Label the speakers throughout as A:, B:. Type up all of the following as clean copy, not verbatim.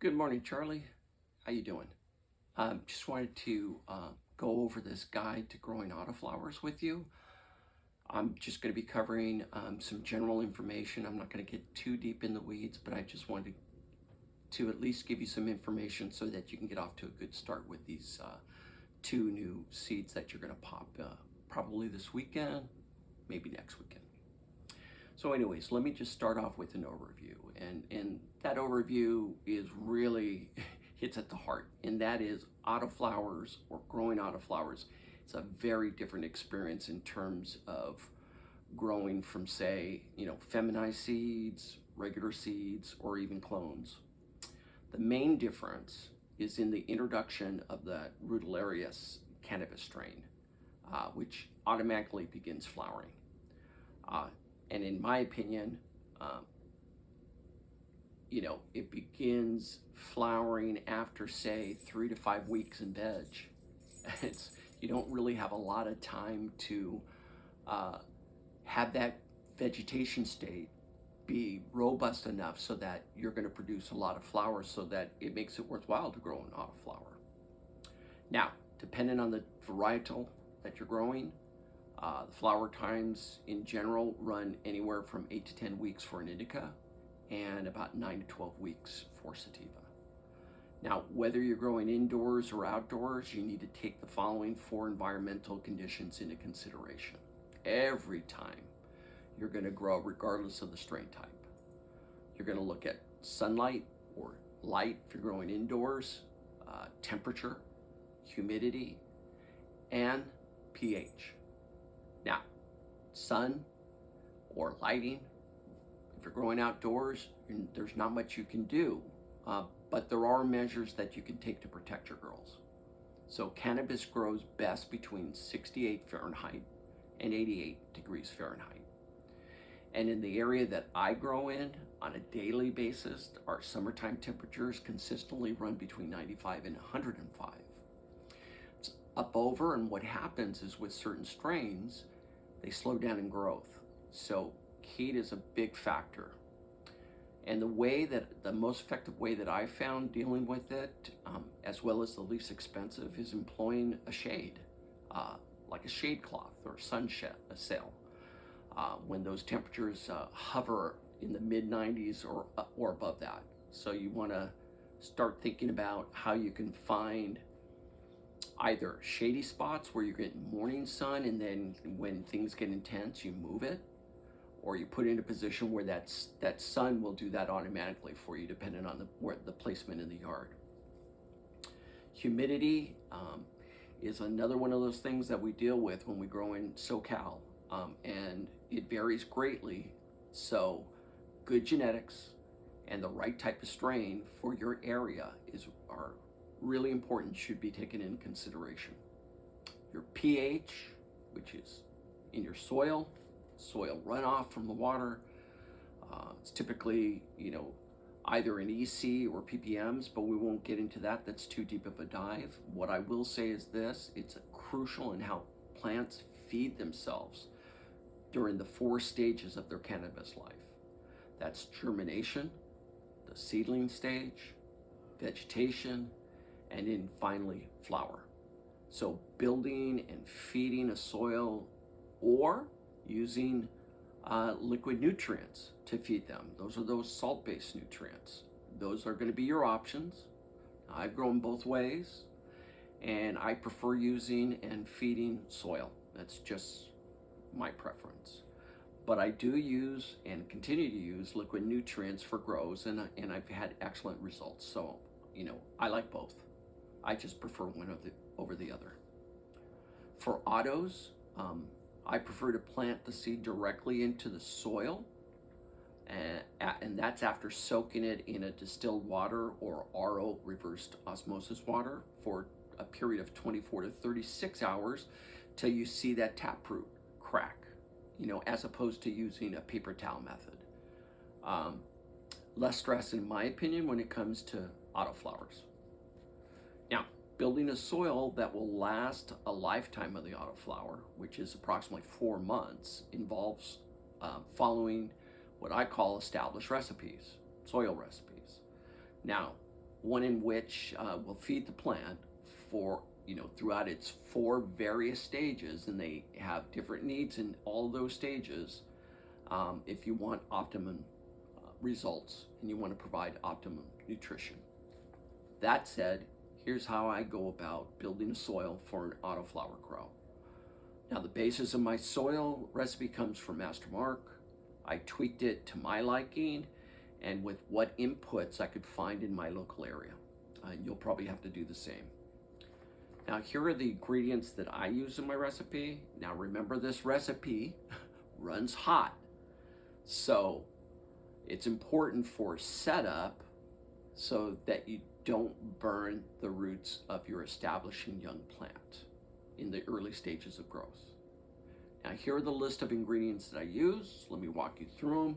A: Good morning, Charlie. How you doing? Just wanted to go over this guide to growing autoflowers with you. I'm just going to be covering some general information. I'm not going to get too deep in the weeds, but I just wanted to at least give you some information so that you can get off to a good start with these two new seeds that you're going to pop probably this weekend, maybe next weekend. So anyways, let me just start off with an overview. And that overview is really hits at the heart, and that is autoflowers or growing autoflowers. It's a very different experience in terms of growing from, say, feminized seeds, regular seeds, or even clones. The main difference is in the introduction of the Rudalarius cannabis strain, which automatically begins flowering. And in my opinion, um, it begins flowering after, say, 3 to 5 weeks in veg. You don't really have a lot of time to have that vegetation state be robust enough so that you're going to produce a lot of flowers so that it makes it worthwhile to grow an autoflower. Now, depending on the varietal that you're growing, the flower times in general run anywhere from 8 to 10 weeks for an indica and about 9 to 12 weeks for sativa. Now, whether you're growing indoors or outdoors, you need to take the following 4 environmental conditions into consideration every time you're going to grow, regardless of the strain type. You're going to look at sunlight or light if you're growing indoors, temperature, humidity, and pH. Now, sun or lighting, if you're growing outdoors, there's not much you can do, but there are measures that you can take to protect your girls. So cannabis grows best between 68 Fahrenheit and 88 degrees Fahrenheit. And in the area that I grow in on a daily basis, our summertime temperatures consistently run between 95 and 105. It's up over, and what happens is with certain strains, they slow down in growth. So heat is a big factor. And the most effective way that I found dealing with it, as well as the least expensive, is employing a shade, like a shade cloth or a sail, when those temperatures hover in the mid 90s or above that. So you want to start thinking about how you can find either shady spots where you're getting morning sun, and then when things get intense, you move it, or you put it in a position where that sun will do that automatically for you, depending on the placement in the yard. Humidity is another one of those things that we deal with when we grow in SoCal, and it varies greatly. So good genetics and the right type of strain for your area are really important, should be taken into consideration. Your pH, which is in your soil runoff from the water. It's typically, either in EC or ppms, but we won't get into that. That's too deep of a dive. What I will say is this: it's crucial in how plants feed themselves during the 4 stages of their cannabis life. That's germination, the seedling stage, vegetation, and then finally flower. So building and feeding a soil, or using liquid nutrients to feed them. Those are those salt-based nutrients. Those are going to be your options. I've grown both ways, and I prefer using and feeding soil. That's just my preference. But I do use and continue to use liquid nutrients for grows, and I've had excellent results. So, I like both. I just prefer one over the other. For autos, I prefer to plant the seed directly into the soil, and that's after soaking it in a distilled water or RO, reversed osmosis water, for a period of 24 to 36 hours till you see that taproot crack, as opposed to using a paper towel method. Less stress, in my opinion, when it comes to autoflowers. Now, building a soil that will last a lifetime of the autoflower, which is approximately 4 months, involves following what I call established recipes, soil recipes. Now, one in which will feed the plant for, throughout its 4 various stages, and they have different needs in all those stages. If you want optimum results and you want to provide optimum nutrition. That said, here's how I go about building a soil for an autoflower grow. Now, the basis of my soil recipe comes from Master Mark. I tweaked it to my liking and with what inputs I could find in my local area. You'll probably have to do the same. Now, here are the ingredients that I use in my recipe. Now, remember, this recipe runs hot. So it's important for setup so that you don't burn the roots of your establishing young plant in the early stages of growth. Now, here are the list of ingredients that I use. Let me walk you through them.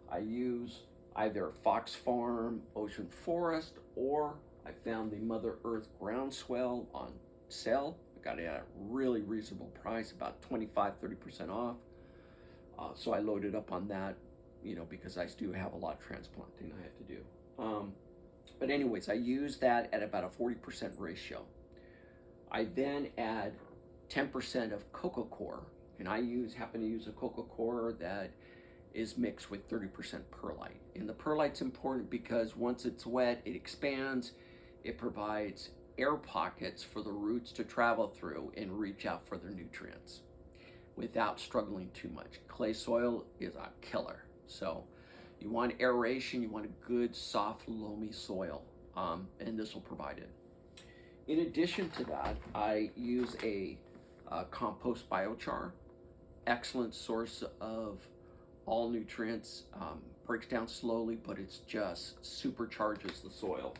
A: I use either Fox Farm Ocean Forest, or I found the Mother Earth groundswell on sale. I got it at a really reasonable price, about 25-30% off. So I loaded up on that, because I do have a lot of transplanting I have to do. But anyways, I use that at about a 40% ratio. I then add 10% of cocoa coir, and I happen to use a cocoa coir that is mixed with 30% perlite. And the perlite's important because once it's wet, it expands. It provides air pockets for the roots to travel through and reach out for their nutrients without struggling too much. Clay soil is a killer. So you want aeration, you want a good, soft, loamy soil, and this will provide it. In addition to that, I use a compost biochar, excellent source of all nutrients, breaks down slowly, but it's just supercharges the soil.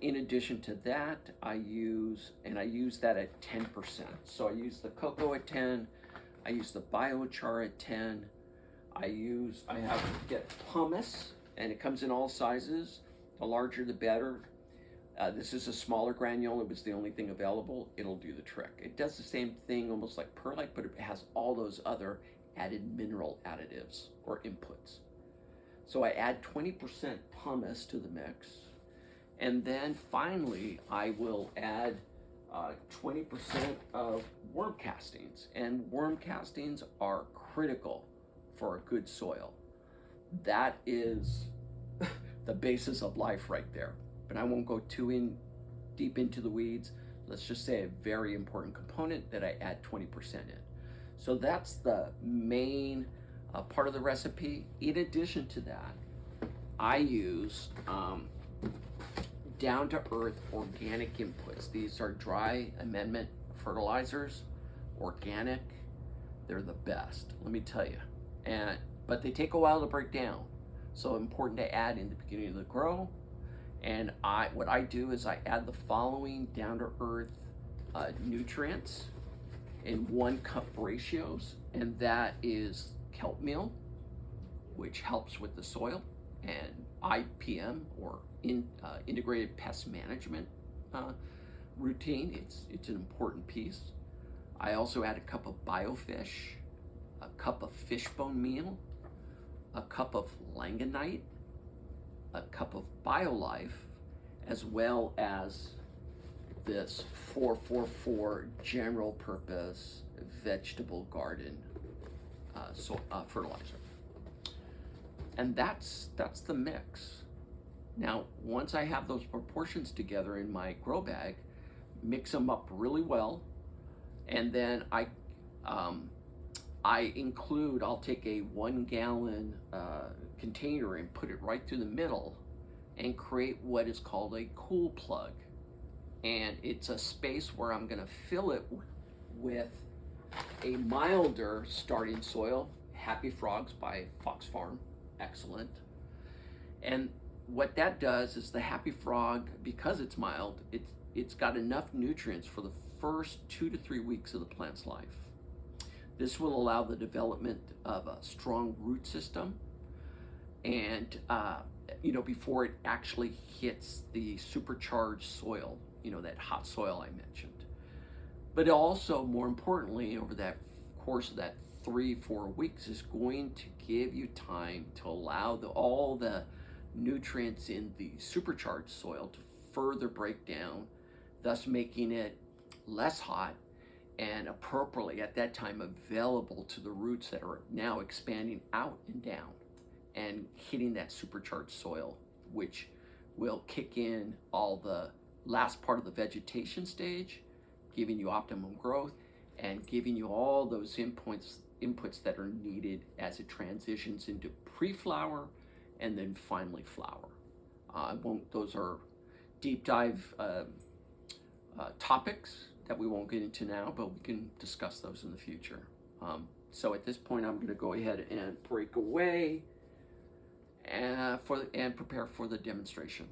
A: In addition to that, I use that at 10%. So I use the cocoa at 10, I use the biochar at 10, I have to get pumice, and it comes in all sizes. The larger the better. This is a smaller granule. It was the only thing available. It'll do the trick. It does the same thing almost like perlite, but it has all those other added mineral additives or inputs. So I add 20% pumice to the mix. And then finally, I will add 20% of worm castings. And worm castings are critical for a good soil. That is the basis of life right there. But I won't go too deep into the weeds. Let's just say a very important component that I add 20% in. So that's the main part of the recipe. In addition to that, I use down-to-earth organic inputs. These are dry amendment fertilizers, organic. They're the best, let me tell you. But they take a while to break down. So important to add in the beginning of the grow. And what I do is I add the following down-to-earth nutrients in 1 cup ratios, and that is kelp meal, which helps with the soil, and IPM, or integrated pest management routine. It's an important piece. I also add a cup of biofish, a cup of fishbone meal, a cup of langonite, a cup of BioLife, as well as this 444 general purpose vegetable garden fertilizer. And that's the mix. Now, once I have those proportions together in my grow bag, mix them up really well, and then I'll take a 1 gallon container and put it right through the middle and create what is called a cool plug. And it's a space where I'm gonna fill it with a milder starting soil, Happy Frogs by Fox Farm, excellent. And what that does is the Happy Frog, because it's mild, it's got enough nutrients for the first 2 to 3 weeks of the plant's life. This will allow the development of a strong root system, and before it actually hits the supercharged soil, that hot soil I mentioned. But also, more importantly, over that course of that 3-4 weeks is going to give you time to allow all the nutrients in the supercharged soil to further break down, thus making it less hot and appropriately at that time available to the roots that are now expanding out and down and hitting that supercharged soil, which will kick in all the last part of the vegetation stage, giving you optimum growth and giving you all those inputs that are needed as it transitions into pre-flower and then finally flower. Those are deep dive topics that we won't get into now, but we can discuss those in the future. So at this point, I'm going to go ahead and break away and prepare for the demonstration.